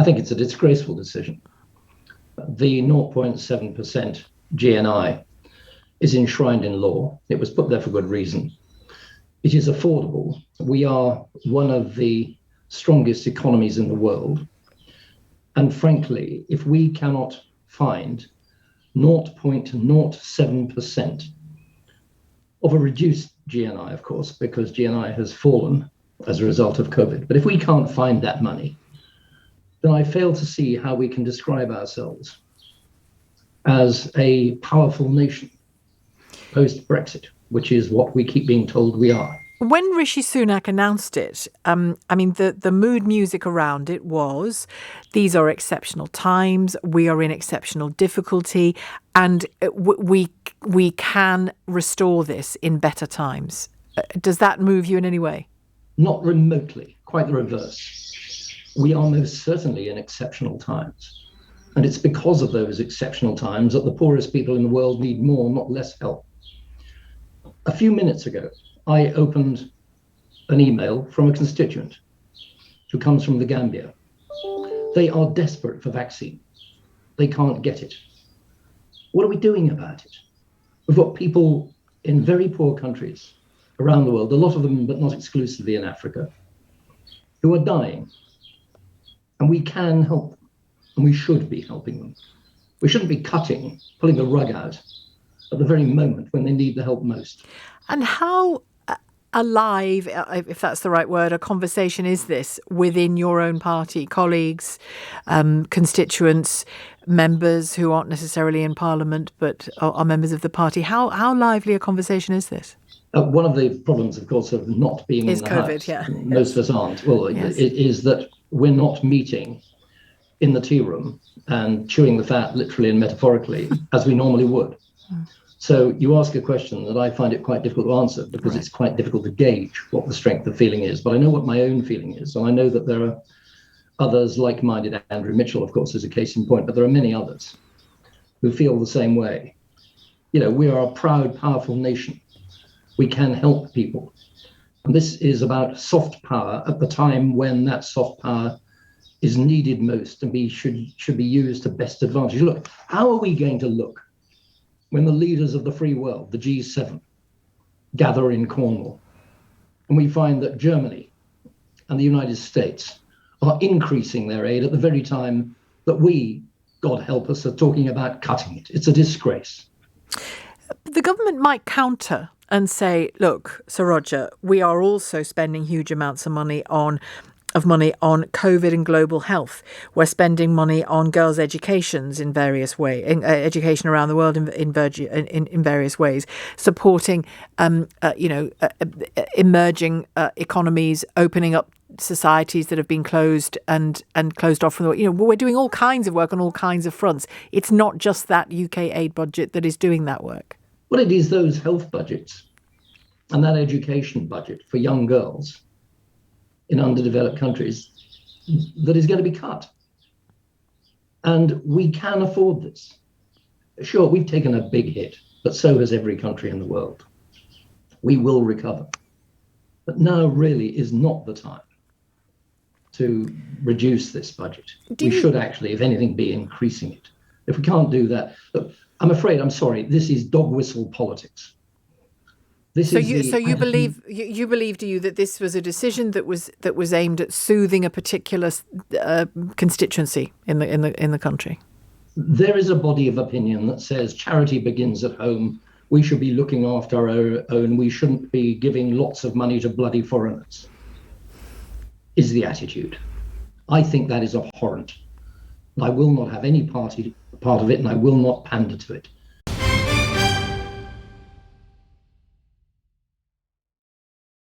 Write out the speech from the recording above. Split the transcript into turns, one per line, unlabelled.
I think it's a disgraceful decision. The 0.7% GNI is enshrined in law. It was put there for good reason. It is affordable. We are one of the strongest economies in the world. And frankly, if we cannot find 0.07% of a reduced GNI, of course, because GNI has fallen as a result of COVID, but if we can't find that money, then I fail to see how we can describe ourselves as a powerful nation post-Brexit, which is what we keep being told we are.
When Rishi Sunak announced it, the mood music around it was, these are exceptional times, we are in exceptional difficulty, and we can restore this in better times. Does that move you in any way?
Not remotely, quite the reverse. We are most certainly in exceptional times. And it's because of those exceptional times that the poorest people in the world need more, not less help. A few minutes ago, I opened an email from a constituent who comes from the Gambia. They are desperate for vaccine. They can't get it. What are we doing about it? We've got people in very poor countries around the world, a lot of them, but not exclusively in Africa, who are dying. And we can help them, and we should be helping them. We shouldn't be pulling the rug out at the very moment when they need the help most.
And how alive, if that's the right word, a conversation is this within your own party, colleagues, constituents, members who aren't necessarily in Parliament but are members of the party? How lively a conversation is this?
One of the problems, of course, of not being in the
COVID,
House,
yeah.
Most of us aren't. Well, yes. It is that we're not meeting in the tea room and chewing the fat, literally and metaphorically, as we normally would. So you ask a question that I find it quite difficult to answer because It's quite difficult to gauge what the strength of feeling is. But I know what my own feeling is. And I know that there are others like-minded. Andrew Mitchell, of course, is a case in point, but there are many others who feel the same way. You know, we are a proud, powerful nation. We can help people. And this is about soft power at the time when that soft power is needed most and should be used to best advantage. Look, how are we going to look when the leaders of the free world, the G7, gather in Cornwall, and we find that Germany and the United States are increasing their aid at the very time that we, God help us, are talking about cutting it? It's a disgrace.
The government might counter and say, look, Sir Roger, we are also spending huge amounts of money on COVID and global health. We're spending money on girls' educations in various ways, education around the world in various ways, supporting, emerging economies, opening up societies that have been closed and closed off from the world. You know, we're doing all kinds of work on all kinds of fronts. It's not just that UK aid budget that is doing that work.
Well, it is those health budgets and that education budget for young girls in underdeveloped countries that is going to be cut. And we can afford this. Sure, we've taken a big hit, but so has every country in the world. We will recover. But now really is not the time to reduce this budget. We should actually, if anything, be increasing it. If we can't do that, look, I'm sorry, this is dog whistle politics. You
believe, do you, that this was a decision that was aimed at soothing a particular constituency in the country?
There is a body of opinion that says charity begins at home. We should be looking after our own. We shouldn't be giving lots of money to bloody foreigners, is the attitude. I think that is abhorrent. I will not have any part of it, and I will not pander to it.